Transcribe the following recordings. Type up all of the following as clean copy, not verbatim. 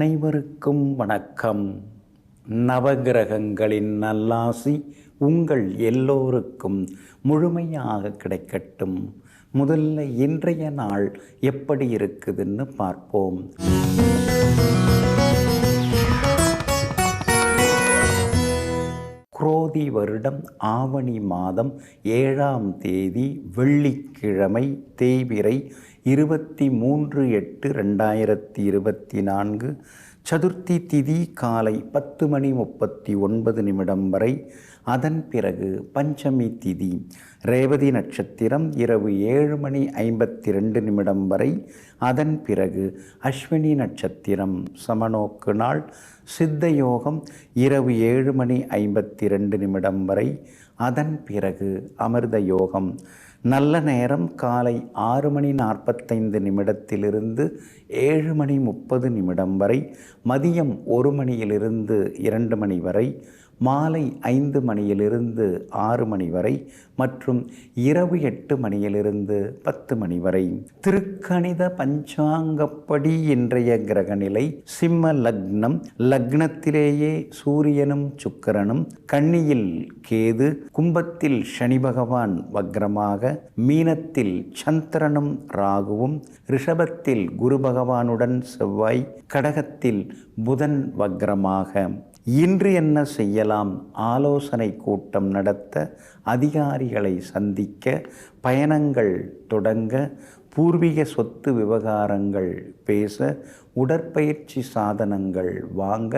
அனைவருக்கும் வணக்கம். நவகிரகங்களின் நல்லாசி உங்கள் எல்லோருக்கும் முழுமையாக கிடைக்கட்டும். முதல்ல இன்றைய நாள் எப்படி இருக்குதுன்னு பார்ப்போம். குரோதி வருடம் ஆவணி மாதம் 7ஆம் தேதி வெள்ளிக்கிழமை, தேய்பிறை 23/8/2024. சதுர்த்தி திதி காலை 10:39 வரை. அதன் பிறகு பஞ்சமி திதி. ரேவதி நட்சத்திரம் இரவு 7:52 வரை. அதன் பிறகு அஸ்வினி நட்சத்திரம். சமநோக்கு நாள். சித்த யோகம் இரவு 7:52 வரை. அதன் பிறகு அமிர்த யோகம். நல்ல நேரம் காலை 6:45 7:30 வரை. மதியம் 1 மணியிலிருந்து 2 மணி வரை. மாலை 5 மணியிலிருந்து 6 மணி வரை மற்றும் இரவு 8 மணியிலிருந்து 10 மணி வரை. திருக்கணித பஞ்சாங்கப்படி இன்றைய கிரகநிலை சிம்ம லக்னம். லக்னத்திலேயே சூரியனும் சுக்கிரனும், கன்னியில் கேது, கும்பத்தில் சனி பகவான் வக்ரமாக, மீனத்தில் சந்திரனும் ராகுவும், ரிஷபத்தில் குரு பகவானுடன் செவ்வாய், கடகத்தில் புதன் வக்ரமாக. இன்று என்ன செய்யலாம்? ஆலோசனை கூட்டம் நடத்த, அதிகாரிகளை சந்திக்க, பயணங்கள் தொடங்க, பூர்வீக சொத்து விவகாரங்கள் பேச, உடற்பயிற்சி சாதனங்கள் வாங்க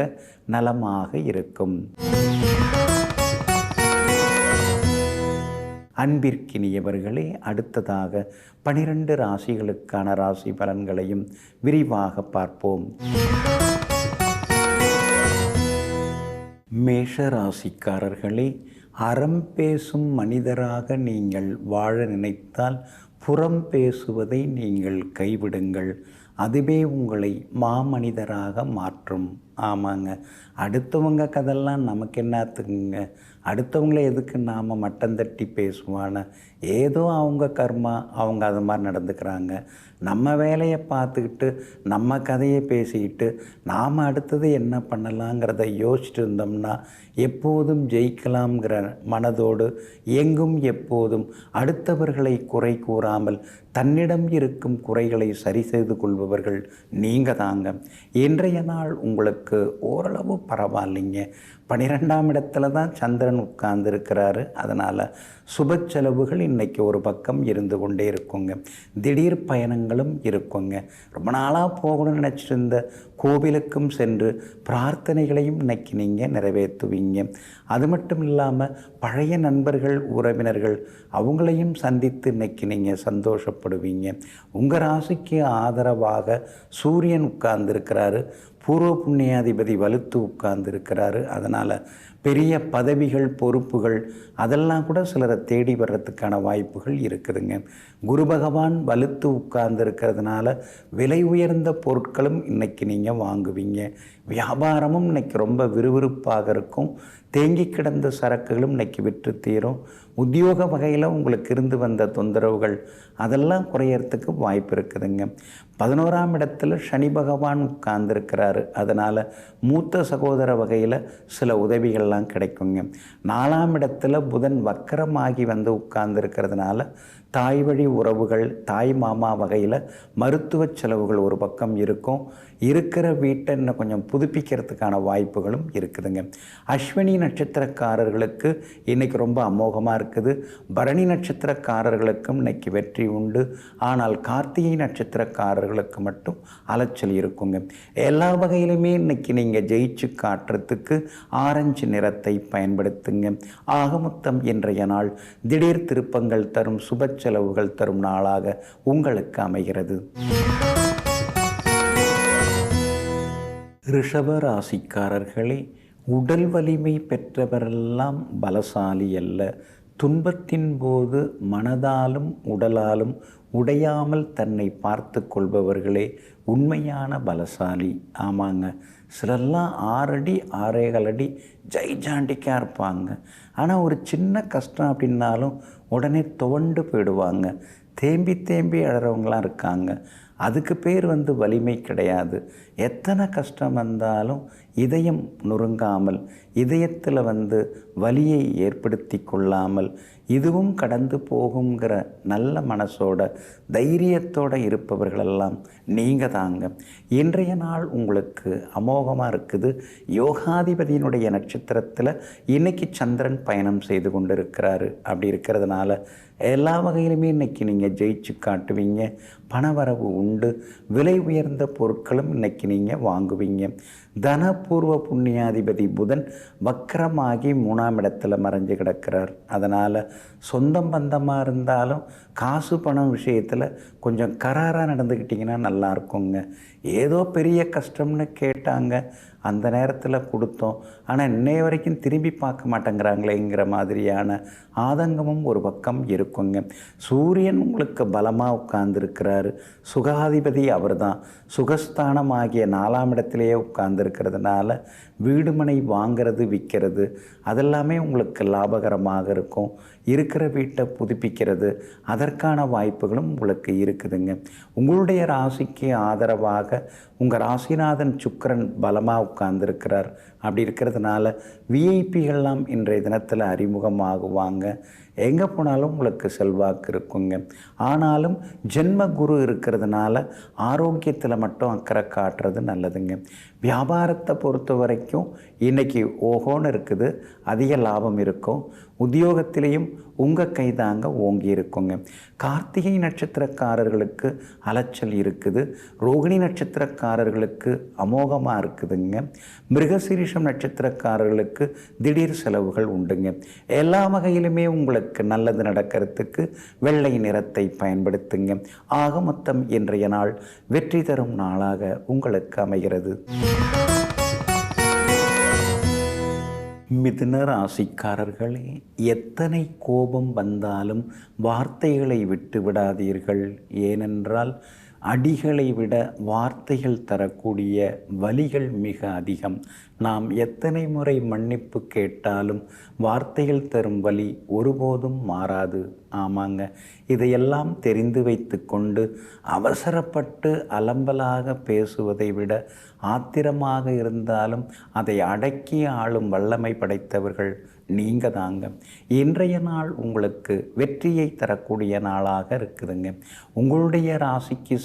நலமாக இருக்கும். அன்பிற்கினியவர்களே, அடுத்ததாக 12 ராசிகளுக்கான ராசி பலன்களையும் விரிவாக பார்ப்போம். மேஷ ராசிக்காரர்களே, அறம் பேசும் மனிதராக நீங்கள் வாழ நினைத்தால் புறம் பேசுவதை நீங்கள் கைவிடுங்கள். அதுவே உங்களை மாமனிதராக மாற்றும். ஆமாங்க, அடுத்தவங்க கதெல்லாம் நமக்கு என்னத்துக்குங்க? அடுத்தவங்கள எதுக்கு நாம் மட்டம் தட்டி பேசுவான? ஏதோ அவங்க கர்மா, அவங்க அது மாதிரி நடந்துக்கிறாங்க. நம்ம வேலையை பார்த்துக்கிட்டு நம்ம கதையை பேசிக்கிட்டு நாம் அடுத்தது என்ன பண்ணலாங்கிறத யோசிச்சுட்டு இருந்தோம்னா எப்போதும் ஜெயிக்கலாம்ங்கிற மனதோடு எங்கும் எப்போதும் அடுத்தவர்களை குறை கூறாமல் தன்னிடம் இருக்கும் குறைகளை சரி செய்து கொள்பவர்கள் நீங்கள் தாங்க. இன்றைய நாள் உங்களுக்கு ஓரளவு பரவாயில்லைங்க. 12ஆம் இடத்துல தான் சந்திரன் உட்கார்ந்துருக்கிறாரு. அதனால் சுப செலவுகள் இன்றைக்கி ஒரு பக்கம் இருந்து கொண்டே இருக்குங்க. திடீர் பயணங்களும் இருக்குங்க. ரொம்ப நாளாக போகணும்னு நினச்சிட்டு இருந்த கோவிலுக்கும் சென்று பிரார்த்தனைகளையும் இன்றைக்கி நீங்கள் நிறைவேற்றுவீங்க. அது மட்டும் இல்லாமல் பழைய நண்பர்கள், உறவினர்கள் அவங்களையும் சந்தித்து இன்றைக்கி நீங்கள் சந்தோஷப்படுவீங்க. உங்கள் ராசிக்கு ஆதரவாக சூரியன் உட்கார்ந்துருக்கிறாரு. பூர்வ புண்ணியாதிபதி வலுத்து உட்கார்ந்துருக்கிறாரு. அதனால் பெரிய பதவிகள், பொறுப்புகள் அதெல்லாம் கூட சிலரை தேடி வர்றதுக்கான வாய்ப்புகள் இருக்குதுங்க. குரு பகவான் வலுத்து உட்கார்ந்துருக்கிறதுனால விலை உயர்ந்த பொருட்களும் இன்றைக்கி நீங்கள் வாங்குவீங்க. வியாபாரமும் இன்றைக்கி ரொம்ப விறுவிறுப்பாக இருக்கும். தேங்கி கிடந்த சரக்குகளும் இன்றைக்கி விற்று தீரும். உத்தியோக வகையில் உங்களுக்கு இருந்து வந்த தொந்தரவுகள் அதெல்லாம் குறையறதுக்கு வாய்ப்பு இருக்குதுங்க. 11ஆம் இடத்துல சனி பகவான் உட்கார்ந்துருக்கிறாரு. அதனால் மூத்த சகோதர வகையில் சில உதவிகள்லாம் கிடைக்குங்க. 4ஆம் இடத்துல புதன் வக்கரமாகி வந்து உட்கார்ந்துருக்கிறதுனால தாய் வழி உறவுகள், தாய் மாமா வகையில் மருத்துவ செலவுகள் ஒரு பக்கம் இருக்கும். இருக்கிற வீட்டை இன்னும் கொஞ்சம் புதுப்பிக்கிறதுக்கான வாய்ப்புகளும் இருக்குதுங்க. அஸ்வினி நட்சத்திரக்காரர்களுக்கு இன்றைக்கி ரொம்ப அமோகமாக இருக்குது. பரணி நட்சத்திரக்காரர்களுக்கும் இன்றைக்கி வெற்றி உண்டு. ஆனால் கார்த்திகை நட்சத்திரக்காரர்களுக்கு மட்டும் அலைச்சல் இருக்குங்க. எல்லா வகையிலுமே இன்றைக்கி நீங்கள் ஜெயிச்சு காட்டுறதுக்கு ஆரஞ்சு நிறத்தை பயன்படுத்துங்க. ஆக மொத்தம் இன்றைய நாள் திடீர் திருப்பங்கள் தரும், சுப செலவுகள் தரும் நாளாக உங்களுக்கு அமைகிறது. ரிஷப ராசிக்காரர்களே, உடல் வலிமை பெற்றவரெல்லாம் பலசாலி அல்ல. துன்பத்தின் போது மனதாலும் உடலாலும் உடையாமல் தன்னை பார்த்து கொள்பவர்களே உண்மையான பலசாலி. ஆமாங்க, சிலர்லாம் 6 அடி 6.25 அடி ஜெய்ஜாண்டிக்காக இருப்பாங்க. ஆனால் ஒரு சின்ன கஷ்டம் அப்படின்னாலும் உடனே துவண்டு போயிடுவாங்க. தேம்பி தேம்பி அழறவங்களாம் இருக்காங்க. அதுக்கு பேர் வலிமை கிடையாது. எத்தனை கஷ்டம் வந்தாலும் இதயம் நொறுங்காமல், இதயத்தில் வலியை ஏற்படுத்தி கொள்ளாமல், இதுவும் கடந்து போகுங்கிற நல்ல மனசோட தைரியத்தோடு இருப்பவர்களெல்லாம் நீங்கள் தாங்க. இன்றைய நாள் உங்களுக்கு அமோகமாக இருக்குது. யோகாதிபதியினுடைய நட்சத்திரத்தில் இன்னைக்கு சந்திரன் பயணம் செய்து கொண்டு இருக்கிறாரு. அப்படி இருக்கிறதுனால எல்லா வகையிலுமே இன்றைக்கி நீங்கள் ஜெயிச்சு காட்டுவீங்க. பணவரவு உண்டு. விலை உயர்ந்த பொருட்களும் இன்றைக்கி நீங்கள் வாங்குவீங்க. தனபூர்வ புண்ணியாதிபதி புதன் வக்கரமாகி 3ஆம் இடத்துல மறைஞ்சு கிடக்கிறார். அதனால் சொந்தம் பந்தமாக இருந்தாலும் காசு பணம் விஷயத்தில் கொஞ்சம் கராராக நடந்துக்கிட்டிங்கன்னா நல்லா இருக்குங்க. ஏதோ பெரிய கஷ்டம்னு கேட்டாங்க, அந்த நேரத்தில் கொடுத்தோம், ஆனால் இன்னைய வரைக்கும் திரும்பி பார்க்க மாட்டேங்கிறாங்களேங்கிற மாதிரியான ஆதங்கமும் ஒரு பக்கம் இருக்குங்க. சூரியன் உங்களுக்கு பலமாக உட்கார்ந்துருக்கிறாரு. சுகாதிபதி அவர் தான். சுகஸ்தானம் ஆகிய 4ஆம் இடத்திலேயே உட்கார்ந்துருக்கிறதுனால வீடுமனை வாங்கிறது விற்கிறது அதெல்லாமே உங்களுக்கு லாபகரமாக இருக்கும். இருக்கிற வீட்டை புதுப்பிக்கிறது அதற்கான வாய்ப்புகளும் உங்களுக்கு இருக்குதுங்க. உங்களுடைய ராசிக்கு ஆதரவாக உங்கள் ராசிநாதன் சுக்கிரன் பலமாக உட்கார்ந்துருக்கிறார். அப்படி இருக்கிறதுனால விஐபிகள்லாம் இன்றைய தினத்தில் அறிமுகமாகுவாங்க. எங்கே போனாலும் உங்களுக்கு செல்வாக்கு இருக்குங்க. ஆனாலும் ஜென்ம குரு இருக்கிறதுனால ஆரோக்கியத்தில் மட்டும் அக்கறை காட்டுறது நல்லதுங்க. வியாபாரத்தை பொறுத்த வரைக்கும் இன்றைக்கி ஓஹோன்னு இருக்குது. அதிக லாபம் இருக்கும். உத்தியோகத்திலையும் உங்கள் கைதாங்க ஓங்கி இருக்குங்க. கார்த்திகை நட்சத்திரக்காரர்களுக்கு அலைச்சல் இருக்குது. ரோகிணி நட்சத்திரக்காரர்களுக்கு அமோகமாக இருக்குதுங்க. மிருகசீரிஷம் நட்சத்திரக்காரர்களுக்கு திடீர் செலவுகள் உண்டுங்க. எல்லா வகையிலுமே உங்களுக்கு நல்லது நடக்கிறதுக்கு வெள்ளை நிறத்தை பயன்படுத்துங்க. ஆக மொத்தம் இன்றைய நாள் வெற்றி தரும் நாளாக உங்களுக்கு அமைகிறது. மிதுன ராசிக்காரர்களே, எத்தனை கோபம் வந்தாலும் வார்த்தைகளை விட்டு விடாதீர்கள். ஏனென்றால் அடிகளை விட வார்த்தைகள் தரக்கூடிய வலிகள் மிக அதிகம். நாம் எத்தனை முறை மன்னிப்பு கேட்டாலும் வார்த்தைகள் தரும் வலி ஒருபோதும் மாறாது. ஆமாங்க, இதையெல்லாம் தெரிந்து வைத்து கொண்டு அவசரப்பட்டு அலம்பலாக பேசுவதை விட ஆத்திரமாக இருந்தாலும் அதை அடக்கி ஆளும் வல்லமை படைத்தவர்கள் நீங்கள் தாங்க. இன்றைய நாள் உங்களுக்கு வெற்றியை தரக்கூடிய நாளாக இருக்குதுங்க. உங்களுடைய ராசிக்கு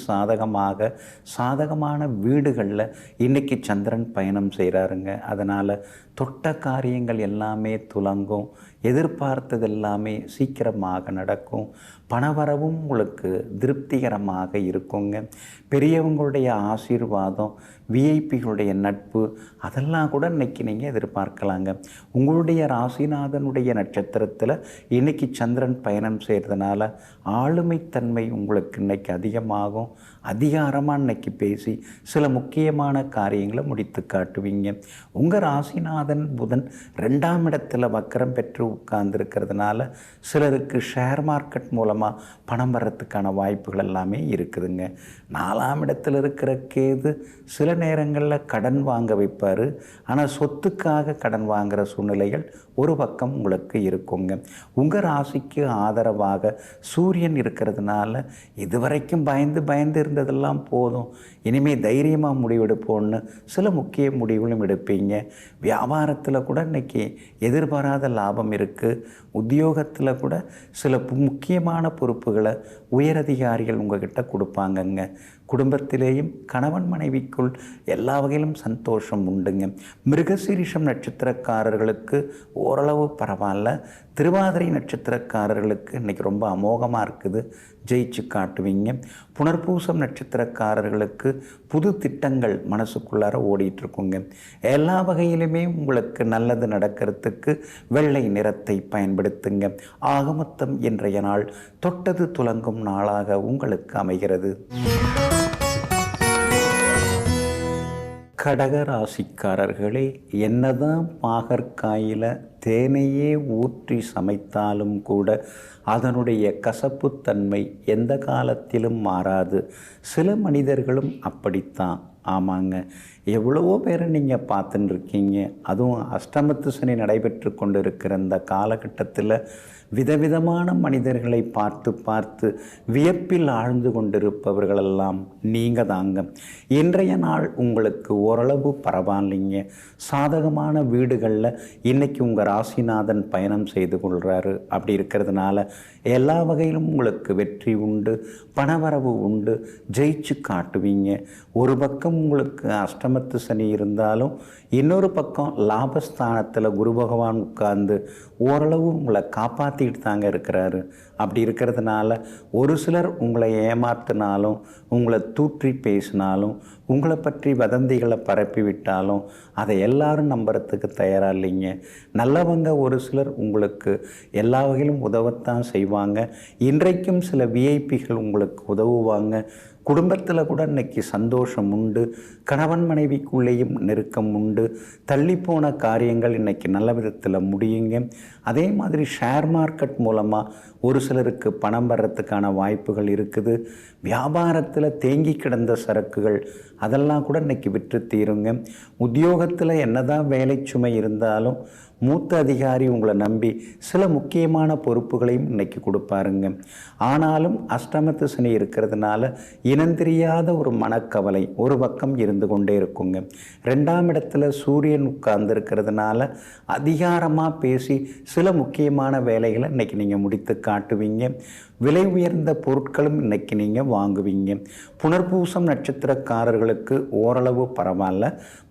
சாதகமான வீடுகளில் இன்றைக்கி சந்திரன் பயணம் செய்கிறாருங்க. அதனால் தொட்ட காரியங்கள் எல்லாமே துலங்கும். எதிர்பார்த்தது எல்லாமே சீக்கிரமாக நடக்கும். பணவரவும் உங்களுக்கு திருப்திகரமாக இருக்குங்க. பெரியவங்களுடைய ஆசீர்வாதம், விஐபிகளுடைய நட்பு அதெல்லாம் கூட இன்றைக்கி நீங்கள் எதிர்பார்க்கலாங்க. உங்களுடைய ராசிநாதனுடைய நட்சத்திரத்தில் இன்றைக்கி சந்திரன் பயணம் செய்கிறதுனால ஆளுமைத்தன்மை உங்களுக்கு இன்றைக்கி அதிகமாகும். அதிகாரமாக இன்றைக்கி பேசி சில முக்கியமான காரியங்களை முடித்து காட்டுவீங்க. உங்கள் ராசிநாதன் புதன் 2ஆம் இடத்துல வக்கரம் பெற்று உட்கார்ந்துருக்கிறதுனால சிலருக்கு ஷேர் மார்க்கெட் மூலமாக பணம் வர்றதுக்கான வாய்ப்புகள் எல்லாமே இருக்குதுங்க. 4ஆம் இடத்துல இருக்கிற கேது சில நேரங்களில் கடன் வாங்க வைப்பார். ஆனால் சொத்துக்காக கடன் வாங்குகிற சூழ்நிலைகள் ஒரு பக்கம் உங்களுக்கு இருக்குங்க. உங்கள் ராசிக்கு ஆதரவாக சூரியன் இருக்கிறதுனால இதுவரைக்கும் பயந்து இருந்ததெல்லாம் போதும், இனிமேல் தைரியமாக முடிவெடுப்போன்னு சில முக்கிய முடிவுகளும் எடுப்பீங்க. வியாபாரத்தில் கூட இன்றைக்கி எதிர்பாராத லாபம் இருக்குது. உத்தியோகத்தில் கூட சில முக்கியமான பொறுப்புகளை உயரதிகாரிகள் உங்ககிட்ட கொடுப்பாங்கங்க. குடும்பத்திலேயும் கணவன் மனைவிக்குள் எல்லா வகையிலும் சந்தோஷம் உண்டுங்க. மிருகசீரிஷம் நட்சத்திரக்காரர்களுக்கு ஓரளவு பரவாயில்ல. திருவாதிரை நட்சத்திரக்காரர்களுக்கு இன்றைக்கி ரொம்ப அமோகமாக இருக்குது. ஜெயிச்சு காட்டுவீங்க. புனர்பூசம் நட்சத்திரக்காரர்களுக்கு புது திட்டங்கள் மனசுக்குள்ளார ஓடிட்டுருக்குங்க. எல்லா வகையிலுமே உங்களுக்கு நல்லது நடக்கிறதுக்கு வெள்ளை நிறத்தை பயன்படுத்துங்க. ஆக மொத்தம் இன்றைய நாள் தொட்டது துலங்கும் நாளாக உங்களுக்கு அமைகிறது. கடக ராசிக்காரர்களே, என்னதான் பாகற்காயில் தேனையே ஊற்றி சமைத்தாலும் கூட அதனுடைய கசப்புத்தன்மை எந்த காலத்திலும் மாறாது. சில மனிதர்களும் அப்படித்தான். ஆமாங்க, எவ்வளவோ பேரை நீங்கள் பார்த்துன்னு இருக்கீங்க. அதுவும் அஷ்டமத்து சனி நடைபெற்று கொண்டு இருக்கிற இந்த காலகட்டத்தில் விதவிதமான மனிதர்களை பார்த்து பார்த்து வியப்பில் ஆழ்ந்து கொண்டிருப்பவர்களெல்லாம் நீங்கள் தாங்க. இன்றைய நாள் உங்களுக்கு ஓரளவு பரவாயில்லைங்க. சாதகமான வீடுகளில் இன்றைக்கி உங்கள் ராசிநாதன் பயணம் செய்து கொள்கிறாரு. அப்படி இருக்கிறதுனால எல்லா வகையிலும் உங்களுக்கு வெற்றி உண்டு, பணவரவு உண்டு, ஜெயிச்சு காட்டுவீங்க. ஒரு பக்கம் உங்களுக்கு அஷ்டமத்து சனி இருந்தாலும் இன்னொரு பக்கம் லாபஸ்தானத்தில் குரு பகவான் உட்கார்ந்து ஓரளவு உங்களை காப்பாற்றிட்டு தாங்க இருக்கிறாரு. அப்படி இருக்கிறதுனால ஒரு சிலர் உங்களை ஏமாற்றினாலும், உங்களை தூற்றி பேசினாலும், உங்களை பற்றி வதந்திகளை பரப்பி விட்டாலும் அதை எல்லாரும் நம்புறதுக்கு தயாராக இல்லைங்க. நல்லவங்க ஒரு சிலர் உங்களுக்கு எல்லா வகையிலும் உதவத்தான் செய்வாங்க. இன்றைக்கும் சில விஐபிகள் உங்களுக்கு உதவுவாங்க. குடும்பத்தில் கூட இன்றைக்கி சந்தோஷம் உண்டு. கணவன் மனைவிக்குள்ளேயும் நெருக்கம் உண்டு. தள்ளிப்போன காரியங்கள் இன்றைக்கி நல்ல விதத்தில் முடியுங்க. அதே மாதிரி ஷேர் மார்க்கெட் மூலமாக ஒரு சிலருக்கு பணம் வர்றதுக்கான வாய்ப்புகள் இருக்குது. வியாபாரத்தில் தேங்கி கிடந்த சரக்குகள் அதெல்லாம் கூட இன்றைக்கி விற்று தீருங்க. உத்தியோகத்தில் என்னதான் வேலை சுமை இருந்தாலும் மூத்த அதிகாரி உங்களை நம்பி சில முக்கியமான பொறுப்புகளையும் இன்றைக்கி கொடுப்பாருங்க. ஆனாலும் அஷ்டமத்து சனி இருக்கிறதுனால இனந்தெரியாத ஒரு மனக்கவலை ஒரு பக்கம் இருந்து கொண்டே இருக்குங்க. 2ஆம் இடத்துல சூரியன் உட்கார்ந்து இருக்கிறதுனால அதிகாரமாக பேசி சில முக்கியமான வேலைகளை இன்றைக்கி நீங்கள் முடித்து காட்டுவீங்க. விலை உயர்ந்த பொருட்களும் இன்றைக்கி நீங்கள் வாங்குவீங்க. புனர்பூசம் நட்சத்திரக்காரர்களுக்கு ஓரளவு பரவாயில்ல.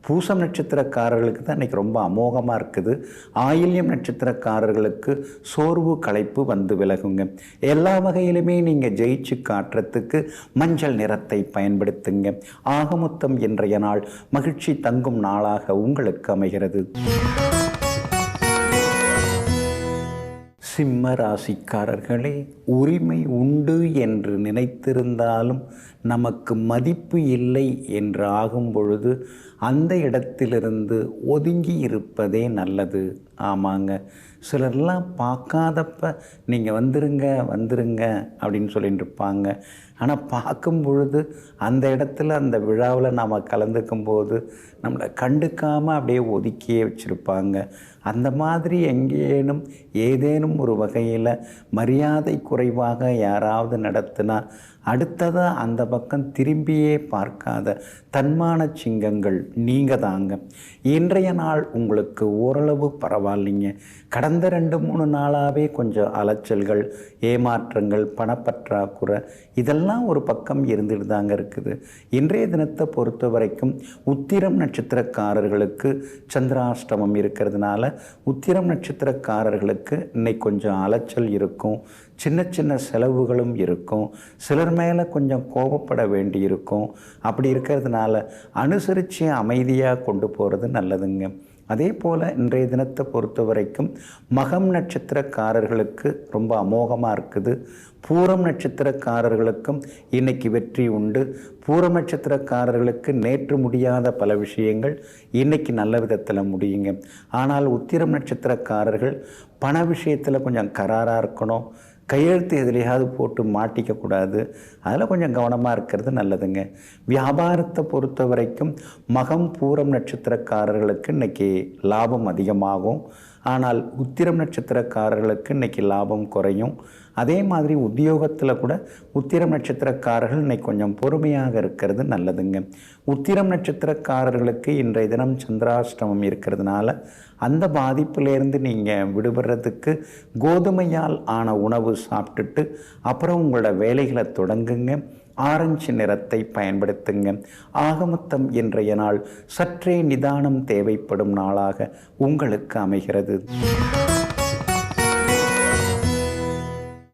பூசம் நட்சத்திரக்காரர்களுக்கு தான் இன்றைக்கி ரொம்ப அமோகமாக இருக்குது. ஆயில்யம் நட்சத்திரக்காரர்களுக்கு சோர்வு களைப்பு வந்து விலகுங்க. எல்லா வகையிலுமே நீங்கள் ஜெயிச்சு காட்டுறதுக்கு மஞ்சள் நிறத்தை பயன்படுத்துங்க. ஆகமொத்தம் இன்றைய நாள் மகிழ்ச்சி தங்கும் நாளாக உங்களுக்கு அமைகிறது. சிம்ம ராசிக்காரர்களே, உரிமை உண்டு என்று நினைத்திருந்தாலும் நமக்கு மதிப்பு இல்லை என்று ஆகும் பொழுது அந்த இடத்திலிருந்து ஒதுங்கி இருப்பதே நல்லது. ஆமாங்க, சிலர்லாம் பார்க்காதப்ப நீங்கள் வந்துருங்க அப்படின்னு சொல்லிட்டு இருப்பாங்க. ஆனால் பார்க்கும் பொழுது அந்த இடத்துல அந்த விழாவில் நாம் கலந்துக்கும் போது நம்மளை கண்டுக்காமல் அப்படியே ஒதுக்கியே வச்சுருப்பாங்க. அந்த மாதிரி எங்கேனும் ஏதேனும் ஒரு வகையில் மரியாதை குறைவாக யாராவது நடத்தினா அடுத்ததாக அந்த பக்கம் திரும்பியே பார்க்காத தன்மான சிங்கங்கள் நீங்கள் தாங்க. இன்றைய நாள் உங்களுக்கு ஓரளவு பரவாயில்லைங்க. கடந்த 2-3 நாளாகவே கொஞ்சம் அலைச்சல்கள், ஏமாற்றங்கள், பணப்பற்றாக்குறை இதெல்லாம் ஒரு பக்கம் இருந்துட்டு தாங்க இருக்குது. இன்றைய தினத்தை பொறுத்த வரைக்கும் உத்திரம் நட்சத்திரக்காரர்களுக்கு சந்திராஷ்டமம் இருக்கிறதுனால உத்திரம் நட்சத்திரக்காரர்களுக்கு இன்னைக்கு கொஞ்சம் அலைச்சல் இருக்கும். சின்ன சின்ன செலவுகளும் இருக்கும். சிலர் மேலே கொஞ்சம் கோபப்பட வேண்டி இருக்கும். அப்படி இருக்கிறதுனால அனுசரித்து அமைதியாக கொண்டு போகிறது நல்லதுங்க. அதே போல் இன்றைய தினத்தை பொறுத்த வரைக்கும் மகம் நட்சத்திரக்காரர்களுக்கு ரொம்ப அமோகமாக இருக்குது. பூரம் நட்சத்திரக்காரர்களுக்கும் இன்றைக்கி வெற்றி உண்டு. பூரம் நட்சத்திரக்காரர்களுக்கு நேற்று முடியாத பல விஷயங்கள் இன்றைக்கி நல்ல விதத்தில் முடியுங்க. ஆனால் உத்திரம் நட்சத்திரக்காரர்கள் பண விஷயத்தில் கொஞ்சம் கராராக இருக்கணும். கையெழுத்து எதிலையாவது போட்டு மாட்டிக்கக்கூடாது. அதில் கொஞ்சம் கவனமாக இருக்கிறது நல்லதுங்க. வியாபாரத்தை பொறுத்த வரைக்கும் மகம் பூரம் நட்சத்திரக்காரர்களுக்கு இன்றைக்கி லாபம் அதிகமாகும். ஆனால் உத்திரம் நட்சத்திரக்காரர்களுக்கு இன்றைக்கி லாபம் குறையும். அதே மாதிரி உத்தியோகத்தில் கூட உத்திரம் நட்சத்திரக்காரர்கள் இன்றைக்கி கொஞ்சம் பொறுமையாக இருக்கிறது நல்லதுங்க. உத்திரம் நட்சத்திரக்காரர்களுக்கு இன்றைய தினம் சந்திராஷ்டமம் இருக்கிறதுனால அந்த பாதிப்பிலேருந்து நீங்கள் விடுபடுறதுக்கு கோதுமையால் ஆன உணவு சாப்பிட்டுட்டு அப்புறம் உங்களோட வேலைகளை தொடங்குங்க. ஆரஞ்சு நிறத்தை பயன்படுத்துங்க. ஆகமொத்தம் இன்றைய நாள் சற்றே நிதானம் தேவைப்படும் நாளாக உங்களுக்கு அமைகிறது.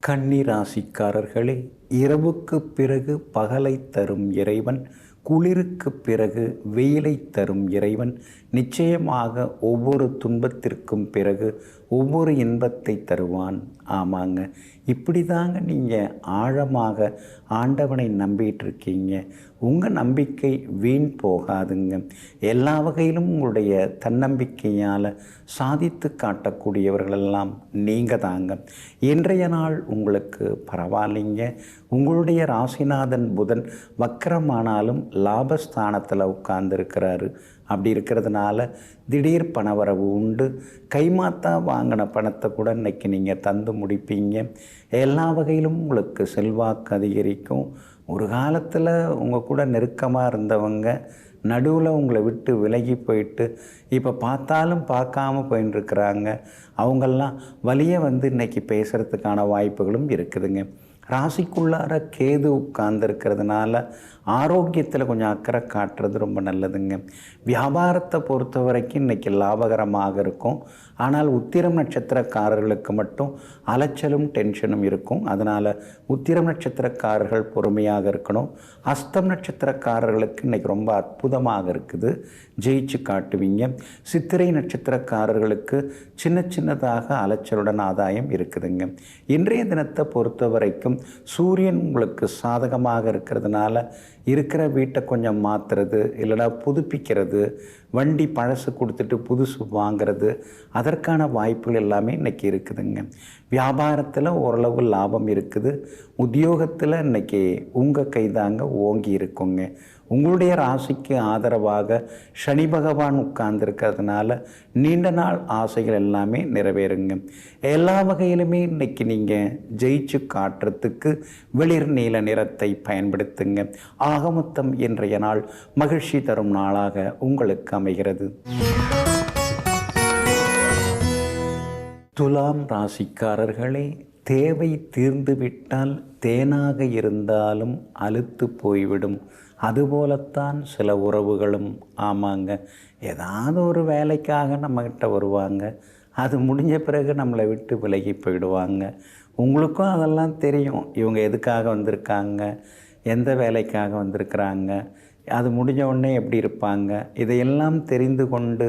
கன்னி ராசிக்காரர்களே, இரவுக்கு பிறகு பகலை தரும் இறைவன், குளிருக்கு பிறகு வெயிலை தரும் இறைவன் நிச்சயமாக ஒவ்வொரு துன்பத்திற்கும் பிறகு ஒவ்வொரு இன்பத்தை தருவான். ஆமாங்க, இப்படி தாங்க நீங்கள் ஆழமாக ஆண்டவனை நம்பிட்டு இருக்கீங்க. உங்கள் நம்பிக்கை வீண் போகாதுங்க. எல்லா வகையிலும் உங்களுடைய தன்னம்பிக்கையால் சாதித்து காட்டக்கூடியவர்களெல்லாம் நீங்கள் தாங்க. இன்றைய நாள் உங்களுக்கு பரவாயில்லைங்க. உங்களுடைய ராசிநாதன் புதன் வக்கரமானாலும் லாபஸ்தானத்தில் உட்கார்ந்துருக்கிறாரு. அப்படி இருக்கிறதுனால திடீர் பணவரவு உண்டு. கைமாத்தா வாங்கின பணத்தை கூட இன்றைக்கி நீங்கள் தந்து முடிப்பீங்க. எல்லா வகையிலும் உங்களுக்கு செல்வாக்கு அதிகரிக்கும். ஒரு காலத்தில் உங்கள் கூட நெருக்கமாக இருந்தவங்க நடுவில் உங்களை விட்டு விலகி போயிட்டு இப்போ பார்த்தாலும் பார்க்காம போயின்னு இருக்கிறாங்க. அவங்கெல்லாம் வழியே வந்து இன்றைக்கி பேசுகிறதுக்கான வாய்ப்புகளும் இருக்குதுங்க. ராசிக்குள்ளார கேது உட்கார்ந்துருக்கிறதுனால ஆரோக்கியத்தில் கொஞ்சம் அக்கறை காட்டுறது ரொம்ப நல்லதுங்க. வியாபாரத்தை பொறுத்த வரைக்கும் இன்றைக்கி லாபகரமாக இருக்கும். ஆனால் உத்திரம் நட்சத்திரக்காரர்களுக்கு மட்டும் அலைச்சலும் டென்ஷனும் இருக்கும். அதனால் உத்திரம் நட்சத்திரக்காரர்கள் பொறுமையாக இருக்கணும். அஸ்தம் நட்சத்திரக்காரர்களுக்கு இன்றைக்கி ரொம்ப அற்புதமாக இருக்குது, ஜெயிச்சு காட்டுவீங்க. சித்திரை நட்சத்திரக்காரர்களுக்கு சின்ன சின்னதாக அலைச்சலுடன் ஆதாயம் இருக்குதுங்க. இன்றைய தினத்தை பொறுத்த வரைக்கும் சூரியன் உங்களுக்கு சாதகமாக இருக்கிறதுனால இருக்கிற வீட்டை கொஞ்சம் மாற்றுறது, இல்லைனா புதுப்பிக்கிறது, வண்டி பழசு கொடுத்துட்டு புதுசு வாங்கிறது, அதற்கான வாய்ப்புகள் எல்லாமே இன்றைக்கி இருக்குதுங்க. வியாபாரத்தில் ஓரளவு லாபம் இருக்குது. உத்தியோகத்தில் இன்றைக்கி உங்கள் கைதாங்க ஓங்கி இருக்குங்க. உங்களுடைய ராசிக்கு ஆதரவாக சனி பகவான் உட்கார்ந்துருக்கிறதுனால நீண்ட நாள் ஆசைகள் எல்லாமே நிறைவேறுங்க. எல்லா வகையிலுமே இன்றைக்கி நீங்கள் ஜெயிச்சு காட்டுறதுக்கு வெளிர் நீல நிறத்தை பயன்படுத்துங்க. ஆகமொத்தம் இன்றைய நாள் மகிழ்ச்சி தரும் நாளாக உங்களுக்கு அமைகிறது. துலாம் ராசிக்காரர்களே, தேவை தீர்ந்துவிட்டால் தேனாக இருந்தாலும் அலுத்து போய்விடும். அதுபோலத்தான் சில உறவுகளும். ஆமாங்க, ஏதாவது ஒரு வேலைக்காக நம்மக்கிட்ட வருவாங்க. அது முடிஞ்ச பிறகு நம்மளை விட்டு விலகி போயிடுவாங்க. உங்களுக்கும் அதெல்லாம் தெரியும். இவங்க எதுக்காக வந்திருக்காங்க, எந்த வேலைக்காக வந்திருக்கிறாங்க, அது முடிஞ்ச உடனே எப்படி இருப்பாங்க, இதையெல்லாம் தெரிந்து கொண்டு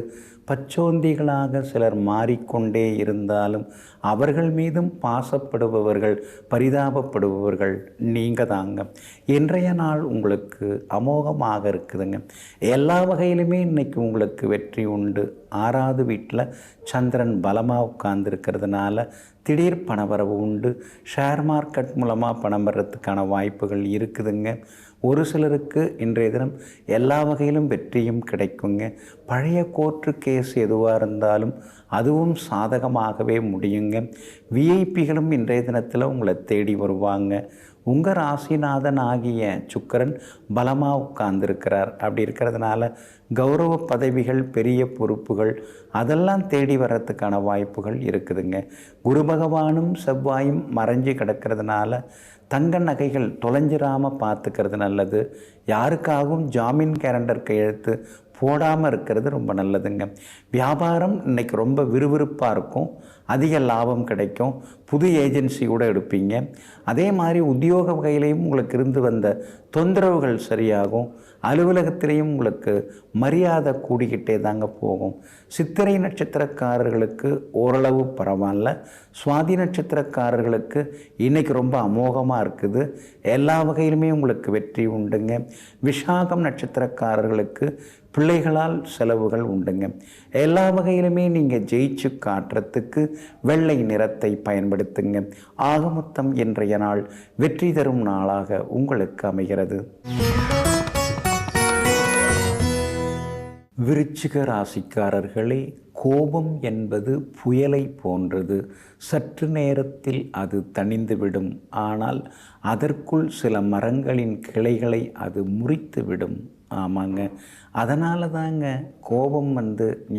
பச்சோந்திகளாக சிலர் மாறிக்கொண்டே இருந்தாலும் அவர்கள் மீதும் பாசப்படுபவர்கள், பரிதாபப்படுபவர்கள் நீங்கள் தாங்க. இன்றைய நாள் உங்களுக்கு அமோகமாக இருக்குதுங்க. எல்லா வகையிலுமே இன்றைக்கி உங்களுக்கு வெற்றி உண்டு. 6வது வீட்டில் சந்திரன் பலமாக உட்கார்ந்துருக்கிறதுனால திடீர் பணவரவு உண்டு. ஷேர் மார்க்கெட் மூலமாக பணம் வர்றதுக்கான வாய்ப்புகள் இருக்குதுங்க. ஒரு சிலருக்கு இன்றைய தினம் எல்லா வகையிலும் வெற்றியும் கிடைக்குங்க. பழைய கோர்ட்டு கேஸ் எதுவாக இருந்தாலும் அதுவும் சாதகமாகவே முடியுங்க. விஐபிகளும் இன்றைய தினத்தில் உங்களை தேடி வருவாங்க. உங்கள் ராசிநாதன் ஆகிய சுக்கிரன் பலமாக உட்கார்ந்துருக்கிறார். அப்படி இருக்கிறதுனால கௌரவ பதவிகள், பெரிய பொறுப்புகள் அதெல்லாம் தேடி வர்றதுக்கான வாய்ப்புகள் இருக்குதுங்க. குரு பகவானும் செவ்வாயும் மறைஞ்சு கிடக்கிறதுனால தங்க நகைகள் தொலைஞ்சிராமல் பார்த்துக்கிறது நல்லது. யாருக்காகவும் ஜாமீன் கேலண்டர் கையெழுத்து போடாமல் இருக்கிறது ரொம்ப நல்லதுங்க. வியாபாரம் இன்றைக்கி ரொம்ப விறுவிறுப்பாக இருக்கும். அதிக லாபம் கிடைக்கும். புது ஏஜென்சி கூட எடுப்பீங்க. அதே மாதிரி உத்தியோக வகையிலையும் உங்களுக்கு இருந்து வந்த தொந்தரவுகள் சரியாகும். அலுவலகத்திலையும் உங்களுக்கு மரியாதை கூடிக்கிட்டே தாங்க போகும். சித்திரை நட்சத்திரக்காரர்களுக்கு ஓரளவு பரவாயில்ல. சுவாதி நட்சத்திரக்காரர்களுக்கு இன்றைக்கி ரொம்ப அமோகமாக இருக்குது. எல்லா வகையிலுமே உங்களுக்கு வெற்றி உண்டுங்க. விஷாகம் நட்சத்திரக்காரர்களுக்கு பிள்ளைகளால் செலவுகள் உண்டுங்க. எல்லா வகையிலுமே நீங்கள் ஜெயிச்சு காட்டுறதுக்கு வெள்ளை நிறத்தை பயன்படுத்துங்க. ஆக மொத்தம் இன்றைய நாள் வெற்றி தரும் நாளாக உங்களுக்கு அமைகிறது. விருச்சிக ராசிக்காரர்களே, கோபம் என்பது புயலை போன்றது. சற்று நேரத்தில் அது தணிந்துவிடும். ஆனால் அதற்குள் சில மரங்களின் கிளைகளை அது முறித்துவிடும். ஆமாங்க, அதனால தாங்க கோபம்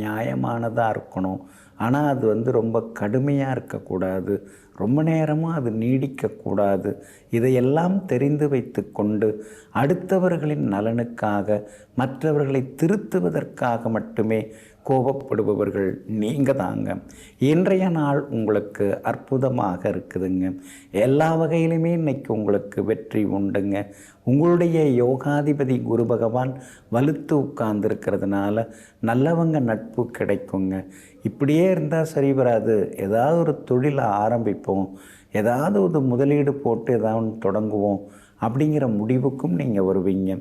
நியாயமானதாக இருக்கணும். ஆனால் அது ரொம்ப கடுமையாக இருக்கக்கூடாது. ரொம்ப நேரமாக அது நீடிக்கக்கூடாது. இதையெல்லாம் தெரிந்து வைத்து கொண்டு அடுத்தவர்களின் நலனுக்காக, மற்றவர்களை திருத்துவதற்காக மட்டுமே கோபப்படுபவர்கள் நீங்கள் தாங்க. இன்றைய நாள் உங்களுக்கு அற்புதமாக இருக்குதுங்க. எல்லா வகையிலுமே இன்றைக்கி உங்களுக்கு வெற்றி உண்டுங்க. உங்களுடைய யோகாதிபதி குரு பகவான் வலுத்து உட்கார்ந்துருக்கிறதுனால நல்லவங்க நட்பு கிடைக்குங்க. இப்படியே இருந்தால் சரி வராது, ஏதாவது ஒரு தொழிலை ஆரம்பிப்போம், ஏதாவது ஒரு முதலீடு போட்டு ஏதாவது தொடங்குவோம் அப்படிங்கிற முடிவுக்கும் நீங்கள் வருவீங்க.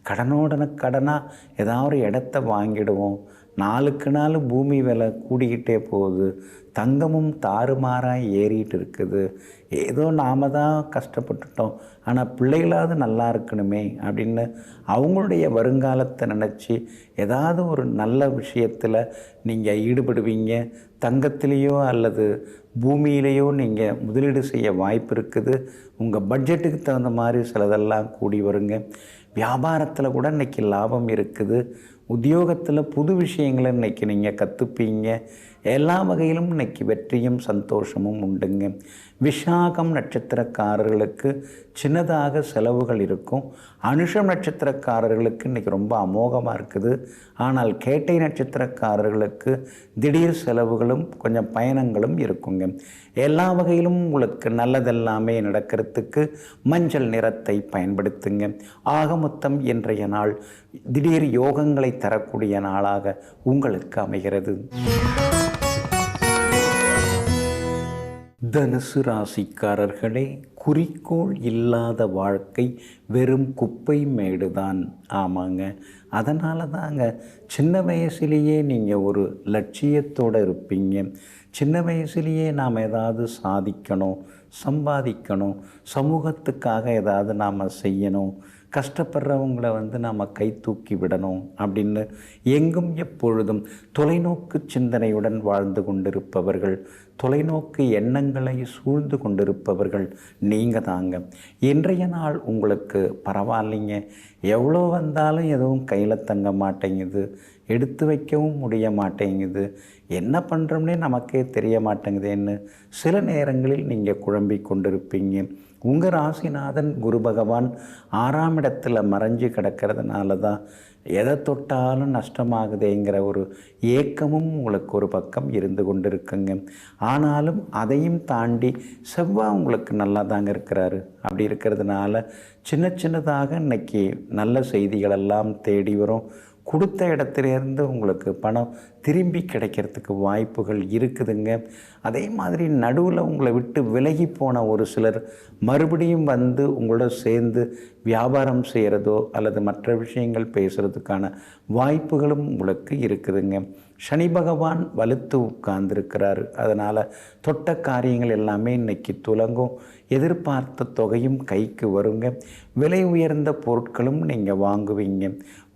கடனாக ஏதாவது ஒரு இடத்த வாங்கிடுவோம். நாளுக்கு நாள் பூமி விலை கூடிக்கிட்டே போகுது, தங்கமும் தாறுமாறாக ஏறிட்டு இருக்குது. ஏதோ நாம் தான் கஷ்டப்பட்டுட்டோம், ஆனால் பிள்ளைகளாவது நல்லா இருக்கணுமே அப்படின்னு அவங்களுடைய வருங்காலத்தை நினச்சி ஏதாவது ஒரு நல்ல விஷயத்தில் நீங்கள் ஈடுபடுவீங்க. தங்கத்திலேயோ அல்லது பூமியிலேயோ நீங்கள் முதலீடு செய்ய வாய்ப்பு இருக்குது. உங்கள் பட்ஜெட்டுக்கு தகுந்த மாதிரி சிலதெல்லாம் கூடி வருங்க. வியாபாரத்தில் கூட இன்றைக்கி லாபம் இருக்குது. உத்தியோகத்தில் புது விஷயங்களை இன்றைக்கி நீங்கள் கற்றுப்பீங்க. எல்லா வகையிலும் இன்றைக்கி வெற்றியும் சந்தோஷமும் உண்டுங்க. விஷாகம் நட்சத்திரக்காரர்களுக்கு சின்னதாக செலவுகள் இருக்கும். அனுஷம் நட்சத்திரக்காரர்களுக்கு இன்றைக்கி ரொம்ப அமோகமாக இருக்குது. ஆனால் கேட்டை நட்சத்திரக்காரர்களுக்கு திடீர் செலவுகளும் கொஞ்சம் பயணங்களும் இருக்குங்க. எல்லா வகையிலும் உங்களுக்கு நல்லதெல்லாமே நடக்கிறதுக்கு மஞ்சள் நிறத்தை பயன்படுத்துங்க. ஆக மொத்தம் இன்றைய நாள் திடீர் யோகங்களை தரக்கூடிய நாளாக உங்களுக்கு அமைகிறது. தனுசு ராசிக்காரர்களே, குறிக்கோள் இல்லாத வாழ்க்கை வெறும் குப்பை மேடுதான். ஆமாங்க, அதனால தாங்க சின்ன வயசுலேயே நீங்கள் ஒரு லட்சியத்தோடு இருப்பீங்க. சின்ன வயசுலேயே நாம் ஏதாவது சாதிக்கணும், சம்பாதிக்கணும், சமூகத்துக்காக ஏதாவது நாம் செய்யணும், கஷ்டப்படுறவங்களை நாம் கை தூக்கி விடணும் அப்படின்னு எங்கும் எப்பொழுதும் தொலைநோக்கு சிந்தனையுடன் வாழ்ந்து கொண்டிருப்பவர்கள், தொலைநோக்கு எண்ணங்களை சூழ்ந்து கொண்டிருப்பவர்கள் நீங்கள் தாங்க. இன்றைய நாள் உங்களுக்கு பரவாயில்லைங்க. எவ்வளோ வந்தாலும் எதுவும் கையில் தங்க மாட்டேங்குது, எடுத்து வைக்கவும் முடிய மாட்டேங்குது, என்ன பண்ணுறோம்னே நமக்கே தெரிய மாட்டேங்குதுன்னு சில நேரங்களில் நீங்கள் குழம்பி கொண்டிருப்பீங்க. உங்கள் ராசிநாதன் குரு பகவான் 6ஆம் இடத்துல மறைஞ்சு கிடக்கிறதுனால தான் எதை தொட்டாலும் நஷ்டமாகுதேங்கிற ஒரு ஏக்கமும் உங்களுக்கு ஒரு பக்கம் இருந்து கொண்டு இருக்குங்க. ஆனாலும் அதையும் தாண்டி செவ்வாய் உங்களுக்கு நல்லா தாங்க இருக்கிறாரு. அப்படி இருக்கிறதுனால சின்ன சின்னதாக இன்றைக்கி நல்ல செய்திகளெல்லாம் தேடி வரும். கொடுத்த இடத்துலேருந்து உங்களுக்கு பணம் திரும்பி கிடைக்கிறதுக்கு வாய்ப்புகள் இருக்குதுங்க. அதே மாதிரி நடுவில் உங்களை விட்டு விலகி போன ஒரு சிலர் மறுபடியும் வந்து உங்களோட சேர்ந்து வியாபாரம் செய்கிறதோ அல்லது மற்ற விஷயங்கள் பேசுகிறதுக்கான வாய்ப்புகளும் உங்களுக்கு இருக்குதுங்க. சனி பகவான் வலுத்து உட்கார்ந்துருக்கிறாரு. அதனால் தொட்ட காரியங்கள் எல்லாமே இன்றைக்கி துலங்கும். எதிர்பார்த்த தொகையும் கைக்கு வருங்க. விலை உயர்ந்த பொருட்களும் நீங்கள் வாங்குவீங்க.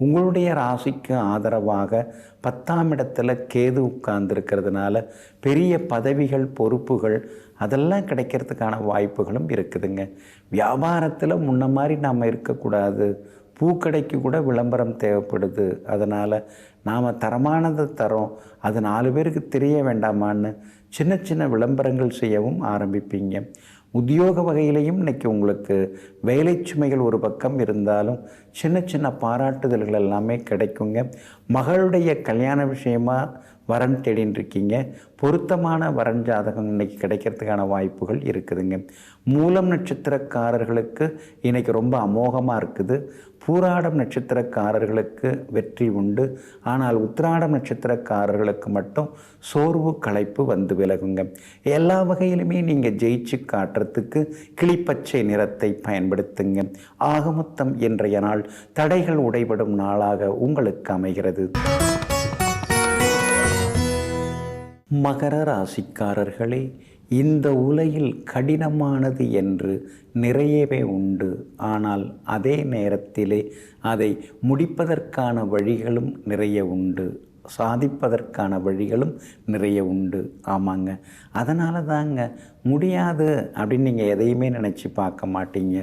உங்களுடைய ராசிக்கு ஆதரவாக 10ஆம் இடத்துல கேது உட்கார்ந்துருக்கிறதுனால பெரிய பதவிகள், பொறுப்புகள் அதெல்லாம் கிடைக்கிறதுக்கான வாய்ப்புகளும் இருக்குதுங்க. வியாபாரத்தில் முன்ன மாதிரி நாம் இருக்கக்கூடாது. பூக்கடைக்கு கூட விளம்பரம் தேவைப்படுது. அதனால் நாம் தரமானதை தரோம், அது 4 பேருக்கு தெரிய வேண்டாமான்னு சின்ன சின்ன விளம்பரங்கள் செய்யவும் ஆரம்பிப்பீங்க. உத்தியோக வகையிலையும் இன்றைக்கி உங்களுக்கு வேலை சுமைகள் ஒரு பக்கம் இருந்தாலும் சின்ன சின்ன பாராட்டுதல்கள் எல்லாமே கிடைக்குங்க. மகளுடைய கல்யாண விஷயமாக வரன் தேடின்னு இருக்கீங்க. பொருத்தமான வரன் ஜாதகம் இன்றைக்கி கிடைக்கிறதுக்கான வாய்ப்புகள் இருக்குதுங்க. மூலம் நட்சத்திரக்காரர்களுக்கு இன்றைக்கி ரொம்ப அமோகமாக இருக்குது. பூராடம் நட்சத்திரக்காரர்களுக்கு வெற்றி உண்டு. ஆனால் உத்திராடம் நட்சத்திரக்காரர்களுக்கு மட்டும் சோர்வு, களைப்பு வந்து விலகுங்க. எல்லா வகையிலுமே நீங்கள் ஜெயிச்சு காட்டுறதுக்கு கிளிப்பச்சை நிறத்தை பயன்படுத்துங்க. ஆக மொத்தம் இன்றைய நாள் தடைகள் உடைபடும் நாளாக உங்களுக்கு அமைகிறது. மகர ராசிக்காரர்களே, இந்த உலகில் கடினமானது என்று நிறையவே உண்டு. ஆனால் அதே நேரத்திலே அதை முடிப்பதற்கான வழிகளும் நிறைய உண்டு, சாதிப்பதற்கான வழிகளும் நிறைய உண்டு. ஆமாங்க, அதனால தாங்க முடியாது அப்படின்னு நீங்கள் எதையுமே நினச்சி பார்க்க மாட்டீங்க.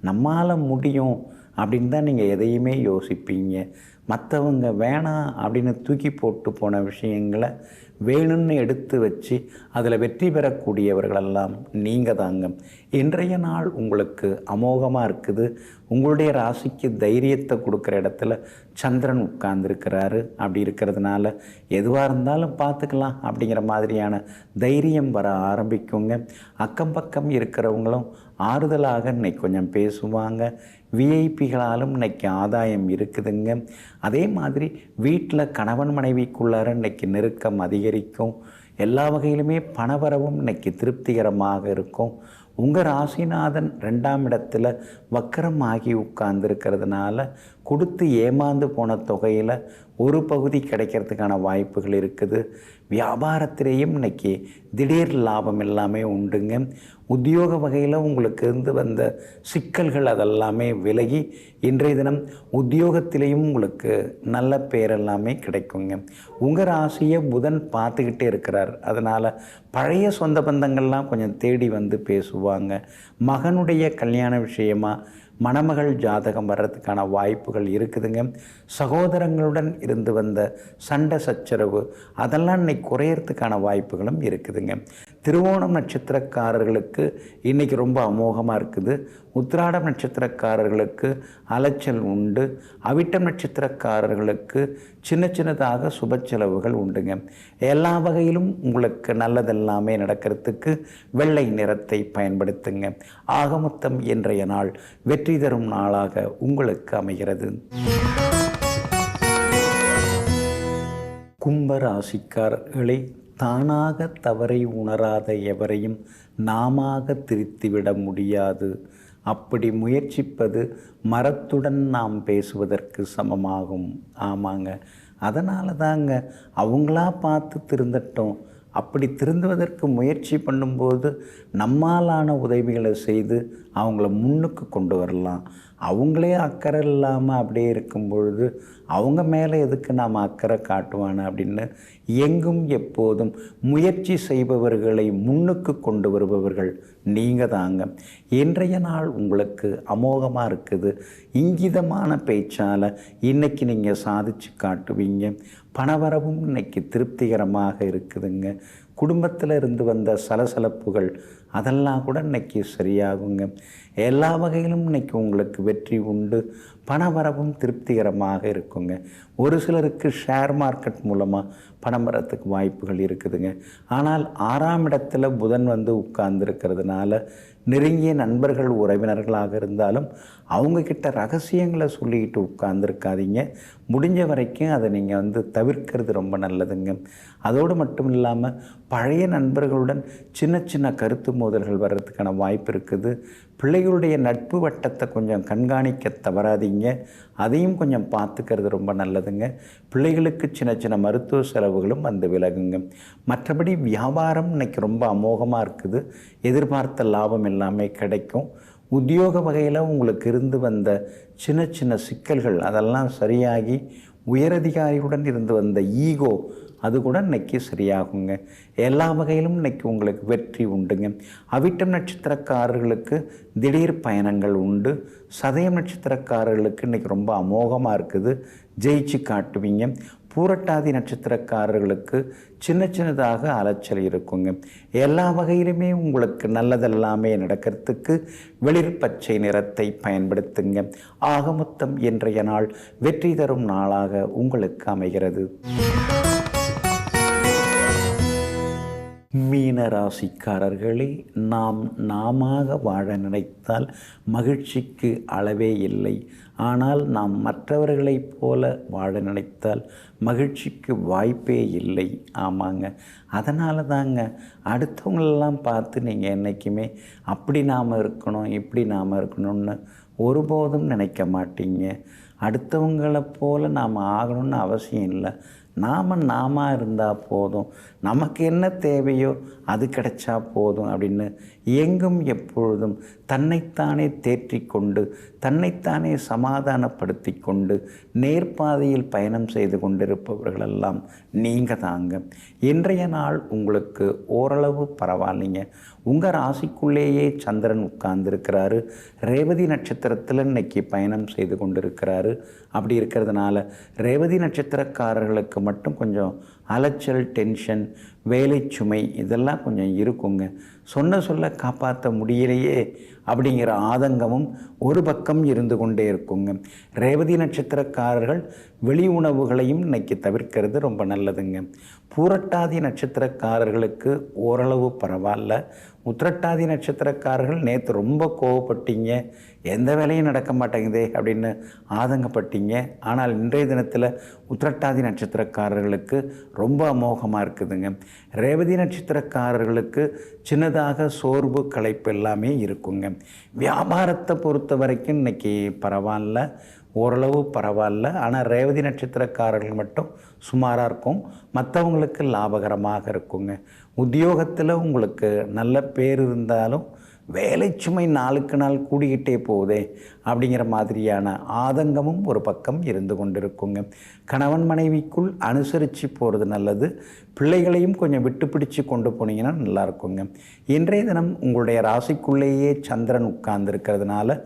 நம்மால் முடியும் அப்படின்னு தான் நீங்கள் எதையுமே யோசிப்பீங்க. மற்றவங்க வேணாம் அப்படின்னு தூக்கி போட்டு போன விஷயங்களை வேணும்னு எடுத்து வச்சு அதில் வெற்றி பெறக்கூடியவர்களெல்லாம் நீங்கள் தாங்க. இன்றைய நாள் உங்களுக்கு அமோகமாக இருக்குது. உங்களுடைய ராசிக்கு தைரியத்தை கொடுக்குற இடத்துல சந்திரன் உட்கார்ந்துருக்கிறாரு. அப்படி இருக்கிறதுனால எதுவாக இருந்தாலும் பார்த்துக்கலாம் அப்படிங்கிற மாதிரியான தைரியம் வர ஆரம்பிக்குங்க. அக்கம் பக்கம் இருக்கிறவங்களும் ஆறுதலாக இன்னைக்கு கொஞ்சம் பேசுவாங்க. விஐபிகளாலும் இன்னைக்கு ஆதாயம் இருக்குதுங்க. அதே மாதிரி வீட்டில் கணவன் மனைவிக்குள்ளார இன்னைக்கு நெருக்கம் அதிகரிக்கும். எல்லா வகையிலுமே பணவரவும் இன்னைக்கு திருப்திகரமாக இருக்கும். உங்கள் ராசிநாதன் 2ஆம் இடத்துல வக்கரமாகி உட்கார்ந்துருக்கிறதுனால கொடுத்து ஏமாந்து போன தொகையில் ஒரு பகுதி கிடைக்கிறதுக்கான வாய்ப்புகள் இருக்குது. வியாபாரத்திலேயும் இன்னைக்கு திடீர் லாபம் எல்லாமே உண்டுங்க. உத்தியோக வகையில் உங்களுக்கு இருந்து வந்த சிக்கல்கள் அதெல்லாமே விலகி இன்றைய தினம் உத்தியோகத்திலேயும் உங்களுக்கு நல்ல பேர் எல்லாமே கிடைக்குங்க. உங்கள் ராசியை புதன் பார்த்துக்கிட்டே இருக்கிறார். அதனால் பழைய சொந்த பந்தங்கள்லாம் கொஞ்சம் தேடி வந்து பேசுவாங்க. மகனுடைய கல்யாண விஷயமா மணமகள் ஜாதகம் வர்றதுக்கான வாய்ப்புகள் இருக்குதுங்க. சகோதரங்களுடன் இருந்து வந்த சண்டை சச்சரவு அதெல்லாம் இன்னைக்கு குறையறதுக்கான வாய்ப்புகளும் இருக்குதுங்க. திருவோணம் நட்சத்திரக்காரர்களுக்கு இன்றைக்கி ரொம்ப அமோகமாக இருக்குது. உத்திராடம் நட்சத்திரக்காரர்களுக்கு அலைச்சல் உண்டு. அவிட்டம் நட்சத்திரக்காரர்களுக்கு சின்ன சின்னதாக சுப செலவுகள் உண்டுங்க. எல்லா வகையிலும் உங்களுக்கு நல்லதெல்லாமே நடக்கிறதுக்கு வெள்ளை நிறத்தை பயன்படுத்துங்க. ஆக மொத்தம் இன்றைய நாள் வெற்றி தரும் நாளாக உங்களுக்கு அமைகிறது. கும்பராசிக்காரர்களே, தானாக தவறை உணராத எவரையும் நாமாக திருத்திவிட முடியாது. அப்படி முயற்சிப்பது மரத்துடன் நாம் பேசுவதற்கு சமமாகும். ஆமாங்க, அதனால தாங்க அவங்களா பார்த்து திருந்தட்டும். அப்படி திருந்துவதற்கு முயற்சி பண்ணும்போது நம்மாலான உதவிகளை செய்து அவங்கள முன்னுக்கு கொண்டு வரலாம். அவங்களே அக்கறை இல்லாமல் அப்படியே இருக்கும் பொழுது அவங்க மேலே எதுக்கு நாம் அக்கறை காட்டுவானே அப்படின்னு எங்கும் எப்போதும் முயற்சி செய்பவர்களை முன்னுக்கு கொண்டு வருபவர்கள் நீங்கள் தாங்க. இன்றைய நாள் உங்களுக்கு அமோகமாக இருக்குது. இங்கிதமான பேச்சால் இன்றைக்கி நீங்கள் சாதித்து காட்டுவீங்க. பணவரவும் இன்னைக்கு திருப்திகரமாக இருக்குதுங்க. குடும்பத்தில் இருந்து வந்த சலசலப்புகள் அதெல்லாம் கூட இன்னைக்கு சரியாகுங்க. எல்லா வகையிலும் இன்னைக்கு உங்களுக்கு வெற்றி உண்டு. பணவரவும் திருப்திகரமாக இருக்குங்க. ஒரு சிலருக்கு ஷேர் மார்க்கெட் மூலமாக பணம் வரத்துக்கு வாய்ப்புகள் இருக்குதுங்க. ஆனால் 6ஆம் இடத்துல புதன் வந்து உட்கார்ந்துருக்கிறதுனால நெருங்கிய நண்பர்கள் உறவினர்களாக இருந்தாலும் அவங்கக்கிட்ட ரகசியங்களை சொல்லிக்கிட்டு உட்கார்ந்துருக்காதீங்க. முடிஞ்ச வரைக்கும் அதை நீங்கள் வந்து தவிர்க்கிறது ரொம்ப நல்லதுங்க. அதோடு மட்டும் இல்லாமல் பழைய நண்பர்களுடன் சின்ன சின்ன கருத்து மோதல்கள் வர்றதுக்கான வாய்ப்பு இருக்குது. பிள்ளைகளுடைய நட்பு வட்டத்தை கொஞ்சம் கண்காணிக்க தவறாதீங்க. அதையும் கொஞ்சம் பார்த்துக்கிறது ரொம்ப நல்லதுங்க. பிள்ளைகளுக்கு சின்ன சின்ன மருத்துவ செலவுகளும் வந்து விலகுங்க. மற்றபடி வியாபாரம் இன்னைக்கு ரொம்ப அமோகமாக இருக்குது. எதிர்பார்த்த லாபம் எல்லாமே கிடைக்கும். உத்தியோக வகையில் உங்களுக்கு இருந்து வந்த சின்ன சின்ன சிக்கல்கள் அதெல்லாம் சரியாகி உயரதிகாரியுடன் இருந்து வந்த ஈகோ அது கூட இன்னைக்கு சரியாகுங்க. எல்லா வகையிலும் இன்னைக்கு உங்களுக்கு வெற்றி உண்டுங்க. அவிட்டம் நட்சத்திரக்காரர்களுக்கு திடீர் பயணங்கள் உண்டு. சதயம் நட்சத்திரக்காரர்களுக்கு இன்றைக்கி ரொம்ப அமோகமாக இருக்குது. ஜெயிச்சு காட்டுவீங்க. பூரட்டாதி நட்சத்திரக்காரர்களுக்கு சின்ன சின்னதாக அலைச்சல் இருக்குங்க. எல்லா வகையிலுமே உங்களுக்கு நல்லதெல்லாமே நடக்கிறதுக்கு வெளிர் பச்சை நிறத்தை பயன்படுத்துங்க. ஆக மொத்தம் இன்றைய நாள் வெற்றி தரும் நாளாக உங்களுக்கு அமைகிறது. மீன ராசிக்காரர்களே, நாம வாழ நினைத்தால் மகிழ்ச்சிக்கு அளவே இல்லை. ஆனால் நாம் மற்றவர்களைப் போல வாழ நினைத்தால் மகிழ்ச்சிக்கு வாய்ப்பே இல்லை. ஆமாங்க, அதனால தாங்க அடுத்தவங்களெல்லாம் பார்த்து நீங்கள் என்றைக்குமே அப்படி நாம் இருக்கணும் இப்படி நாம் இருக்கணும்னு ஒருபோதும் நினைக்க மாட்டீங்க. அடுத்தவங்களை போல் நாம் ஆகணும்னு அவசியம் இல்லை. நாம இருந்தால் போதும், நமக்கு என்ன தேவையோ அது கிடைச்சா போதும் அப்படின்னு எங்கும் எப்பொழுதும் தன்னைத்தானே தேற்றிக்கொண்டு தன்னைத்தானே சமாதானப்படுத்தி கொண்டு நேர்பாதையில் பயணம் செய்து கொண்டிருப்பவர்களெல்லாம் நீங்கள் தாங்க. இன்றைய நாள் உங்களுக்கு ஓரளவு பரவாயில்லைங்க. உங்கள் ராசிக்குள்ளேயே சந்திரன் உட்கார்ந்துருக்கிறாரு. ரேவதி நட்சத்திரத்தில் இன்னைக்கு பயணம் செய்து கொண்டிருக்கிறாரு. அப்படி இருக்கிறதுனால ரேவதி நட்சத்திரக்காரர்களுக்கு மட்டும் கொஞ்சம் அலைச்சல், டென்ஷன், வேலை சுமை இதெல்லாம் கொஞ்சம் இருக்குங்க. சொல்ல காப்பாற்ற முடியலையே அப்படிங்கிற ஆதங்கமும் ஒரு பக்கம் இருந்து கொண்டே இருக்குங்க. ரேவதி நட்சத்திரக்காரர்கள் வெளி உணவுகளையும் இன்னைக்கு தவிர்க்கிறது ரொம்ப நல்லதுங்க. பூரட்டாதி நட்சத்திரக்காரர்களுக்கு ஓரளவு பரவாயில்ல. உத்திரட்டாதி நட்சத்திரக்காரர்கள் நேற்று ரொம்ப கோவப்பட்டீங்க, எந்த வேலையும் நடக்க மாட்டேங்குதே அப்படின்னு ஆதங்கப்பட்டீங்க. ஆனால் இன்றைய தினத்தில் உத்திரட்டாதி நட்சத்திரக்காரர்களுக்கு ரொம்ப அமோகமாக இருக்குதுங்க. ரேவதி நட்சத்திரக்காரர்களுக்கு சின்னதாக சோர்வு, களைப்பு எல்லாமே இருக்குங்க. வியாபாரத்தை பொறுத்த வரைக்கும் இன்றைக்கி பரவாயில்ல, ஓரளவு பரவாயில்ல. ஆனால் ரேவதி நட்சத்திரக்காரர்கள் மட்டும் சுமாராக இருக்கும். மற்றவங்களுக்கு லாபகரமாக இருக்குங்க. உத்தியோகத்தில் உங்களுக்கு நல்ல பேர் இருந்தாலும் வேலை சுமை நாளுக்கு நாள் கூடிக்கிட்டே போகுதே அப்படிங்கிற மாதிரியான ஆதங்கமும் ஒரு பக்கம் இருந்து கொண்டிருக்குங்க. கணவன் மனைவிக்குள் அனுசரித்து போகிறது நல்லது. பிள்ளைகளையும் கொஞ்சம் விட்டு பிடிச்சு கொண்டு போனீங்கன்னா நல்லாயிருக்குங்க. இன்றைய தினம் உங்களுடைய ராசிக்குள்ளேயே சந்திரன் உட்கார்ந்துருக்கிறதுனால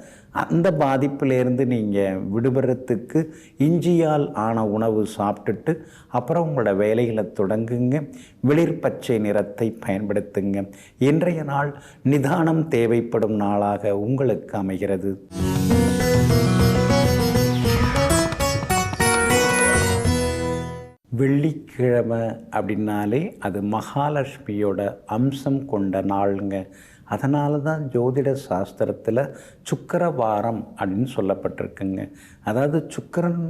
அந்த பாதிப்பிலேருந்து நீங்கள் விடுபடுறதுக்கு இஞ்சியால் ஆன உணவு சாப்பிட்டுட்டு அப்புறம் உங்களோட வேலைகளை தொடங்குங்க. வெளிர் பச்சை நிறத்தை பயன்படுத்துங்க. இன்றைய நாள் நிதானம் தேவைப்படும் நாளாக உங்களுக்கு அமைகிறது. வெள்ளிக்கிழமை அப்படின்னாலே அது மகாலட்சுமியோட அம்சம் கொண்ட நாளுங்க. அதனால தான் ஜோதிட சாஸ்திரத்தில் சுக்கிரவாரம் அப்படின்னு சொல்லப்பட்டிருக்குங்க. அதாவது சுக்கிரன்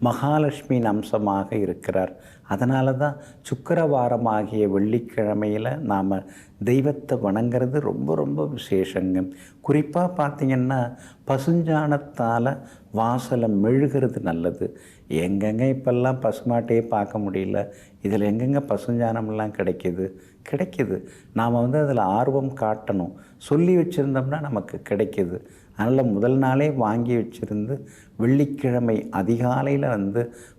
மகாலட்சுமியின் அம்சமாக இருக்கிறார். அதனால தான் சுக்கிரவாரம் ஆகிய வெள்ளிக்கிழமையில் நாம் தெய்வத்தை வணங்கிறது ரொம்ப ரொம்ப விசேஷங்க. குறிப்பாக பார்த்திங்கன்னா பசுஞ்சாணத்தால் வாசலை மெழுகிறது நல்லது. எங்கெங்க இப்போல்லாம் பசுமாட்டையே பார்க்க முடியல. இதில் எங்கெங்க பசுஞ்சாணம்லாம் கிடைக்கிது. நாம் அதில் ஆர்வம் காட்டணும். சொல்லி வச்சுருந்தோம்னா நமக்கு கிடைக்கிது. அதனால் முதல் நாளே வாங்கி வச்சுருந்து வெள்ளிக்கிழமை அதிகாலையில்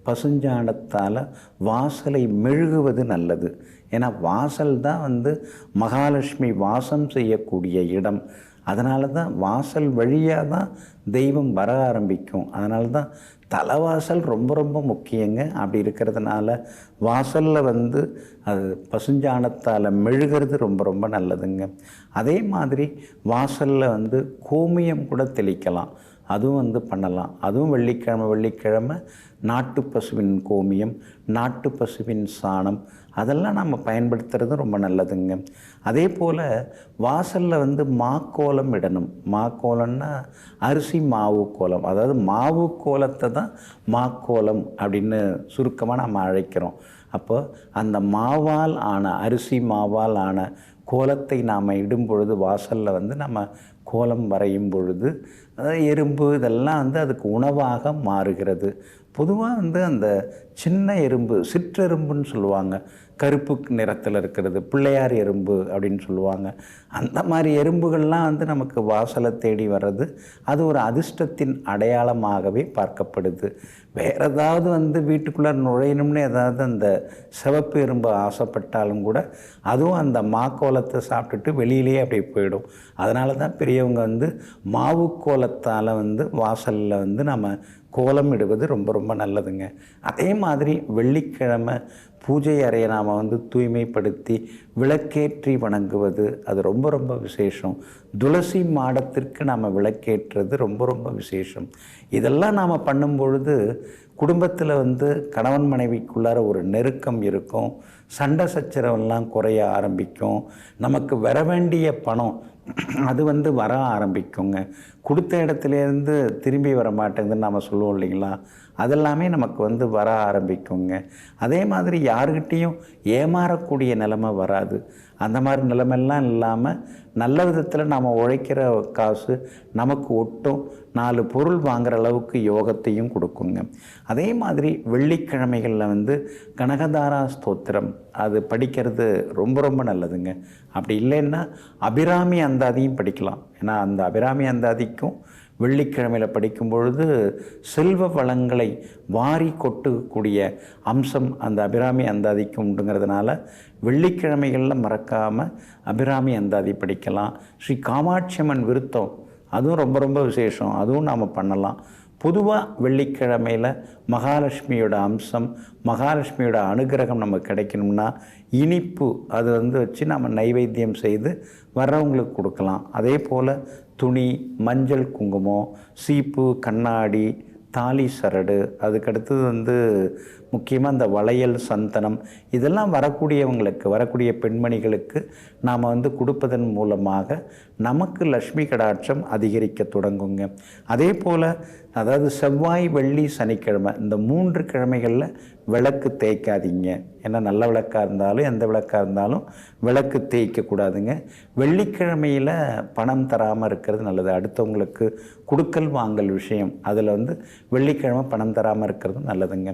பசுஞ்சாணத்தால் வாசலை மெழுகுவது நல்லது. ஏன்னா வாசல் தான் மகாலட்சுமி வாசம் செய்யக்கூடிய இடம். அதனால தான் வாசல் வழியாக தான் தெய்வம் வர ஆரம்பிக்கும். அதனால தான் தலைவாசல் ரொம்ப ரொம்ப முக்கியங்க. அப்படி இருக்கிறதுனால வாசலில் அது பசுஞ்சாணத்தால் மெழுகிறது ரொம்ப ரொம்ப நல்லதுங்க. அதே மாதிரி வாசலில் கோமியம் கூட தெளிக்கலாம். அதுவும் பண்ணலாம். அதுவும் வெள்ளிக்கிழமை நாட்டு பசுவின் கோமியம், நாட்டு பசுவின் சாணம் அதெல்லாம் நம்ம பயன்படுத்துறது ரொம்ப நல்லதுங்க. அதே போல் வாசலில் மாக்கோலம் இடணும். மாக்கோலம்னா அரிசி மாவு கோலம். அதாவது மாவு கோலத்தை தான் மாக்கோலம் அப்படின்னு சுருக்கமாக நம்ம அழைக்கிறோம். அப்போ அந்த மாவால் ஆன அரிசி மாவால் ஆன கோலத்தை நாம் இடும் பொழுது வாசலில் நம்ம கோலம் வரையும் பொழுது எறும்பு இதெல்லாம் அதுக்கு உணவாக மாறுகிறது. பொதுவாக அந்த சின்ன எறும்பு, சிற்றெறும்புன்னு சொல்லுவாங்க, கருப்பு நிறத்தில் இருக்கிறது, பிள்ளையார் எறும்பு அப்படின்னு சொல்லுவாங்க. அந்த மாதிரி எறும்புகள்லாம் நமக்கு வாசலை தேடி வர்றது அது ஒரு அதிர்ஷ்டத்தின் அடையாளமாகவே பார்க்கப்படுது. வேறு ஏதாவது வீட்டுக்குள்ளே நுழையணும்னு ஏதாவது அந்த சிவப்பு எறும்பு ஆசைப்பட்டாலும் கூட அதுவும் அந்த மாக்கோலத்தை சாப்பிட்டுட்டு வெளியிலேயே அப்படியே போயிடும். அதனால தான் பெரியவங்க மாவு கோலத்தால் வாசலில் நம்ம கோலம் இடுவது ரொம்ப ரொம்ப நல்லதுங்க. அதே மாதிரி வெள்ளிக்கிழமை பூஜை அறையை நாம் தூய்மைப்படுத்தி விளக்கேற்றி வணங்குவது அது ரொம்ப ரொம்ப விசேஷம். துளசி மாடத்திற்கு நாம் விளக்கேற்றுறது ரொம்ப ரொம்ப விசேஷம். இதெல்லாம் நாம் பண்ணும் பொழுது குடும்பத்தில் கணவன் மனைவிக்குள்ளார ஒரு நெருக்கம் இருக்கும். சண்டை சச்சரவெல்லாம் குறைய ஆரம்பிக்கும். நமக்கு வர வேண்டிய பணம் அது வர ஆரம்பிக்குங்க. கொடுத்த இடத்துலேருந்து திரும்பி வர மாட்டேங்குதுன்னு நாம் சொல்லுவோம் இல்லைங்களா, அதெல்லாமே நமக்கு வர ஆரம்பிக்குங்க. அதே மாதிரி யாருக்கிட்டேயும் ஏமாறக்கூடிய நிலைமை வராது. அந்த மாதிரி நிலைமெல்லாம் இல்லாமல் நல்ல விதத்தில் நாம் உழைக்கிற காசு நமக்கு ஒட்டும் 4 பொருள் வாங்குகிற அளவுக்கு யோகத்தையும் கொடுக்குங்க. அதே மாதிரி வெள்ளிக்கிழமைகளில் கனகதாரா ஸ்தோத்திரம் அது படிக்கிறது ரொம்ப ரொம்ப நல்லதுங்க. அப்படி இல்லைன்னா அபிராமி அந்தாதியும் படிக்கலாம். ஏன்னா அந்த அபிராமி அந்தாதிக்கும் வெள்ளிக்கிழமையில் படிக்கும் பொழுது செல்வ வளங்களை வாரி கொட்டக்கூடிய அம்சம் அந்த அபிராமி அந்தாதிக்கு உண்டுங்கிறதுனால வெள்ளிக்கிழமைகளில் மறக்காமல் அபிராமி அந்தாதி படிக்கலாம். ஸ்ரீ காமாட்சி அம்மன் விருத்தம் அதுவும் ரொம்ப ரொம்ப விசேஷம், அதுவும் நாம் பண்ணலாம். பொதுவாக வெள்ளிக்கிழமையில் மகாலட்சுமியோட அம்சம், மகாலட்சுமியோட அனுகிரகம் நமக்கு கிடைக்கணும்னா இனிப்பு அது வச்சு நம்ம நைவேத்தியம் செய்து வர்றவங்களுக்கு கொடுக்கலாம். அதே போல் துணி, மஞ்சள், குங்குமம், சீப்பு, கண்ணாடி, தாலி சரடு, அதுக்கடுத்தது முக்கியமாக இந்த வளையல், சந்தனம் இதெல்லாம் வரக்கூடிய பெண்மணிகளுக்கு நாம் கொடுப்பதன் மூலமாக நமக்கு லக்ஷ்மி கடாட்சம் அதிகரிக்க தொடங்குங்க. அதே போல் அதாவது செவ்வாய், வெள்ளி, சனிக்கிழமை இந்த 3 கிழமைகளில் விளக்கு தேய்க்காதீங்க. ஏன்னா நல்ல விளக்காக இருந்தாலும் எந்த விளக்காக இருந்தாலும் விளக்கு தேய்க்கக்கூடாதுங்க. வெள்ளிக்கிழமையில் பணம் தராமல் இருக்கிறது நல்லது. அடுத்தவங்களுக்கு கொடுக்கல் வாங்கல் விஷயம் அதில் வெள்ளிக்கிழமை பணம் தராமல் இருக்கிறது நல்லதுங்க.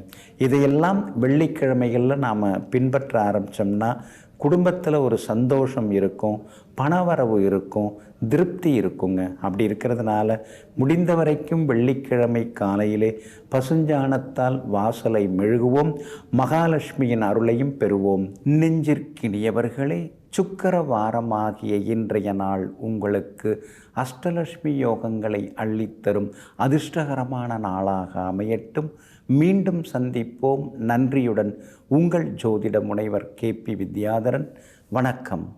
இதையெல்லாம் வெள்ளிக்கிழமைகளில் நாம் பின்பற்ற ஆரம்பித்தோம்னா குடும்பத்தில் ஒரு சந்தோஷம் இருக்கும், பணவரவு இருக்கும், திருப்தி இருக்குங்க. அப்படி இருக்கிறதுனால முடிந்த வரைக்கும் வெள்ளிக்கிழமை காலையிலே பசுஞ்சாணத்தால் வாசலை மெழுகுவோம், மகாலட்சுமியின் அருளையும் பெறுவோம். நெஞ்சிற்கினியவர்களே, சுக்கர வாரமாகிய இன்றைய நாள் உங்களுக்கு அஷ்டலட்சுமி யோகங்களை அள்ளித்தரும் அதிர்ஷ்டகரமான நாளாக அமையட்டும். மீண்டும் சந்திப்போம். நன்றியுடன் உங்கள் ஜோதிட முனைவர் KP வித்யாதரன். வணக்கம்.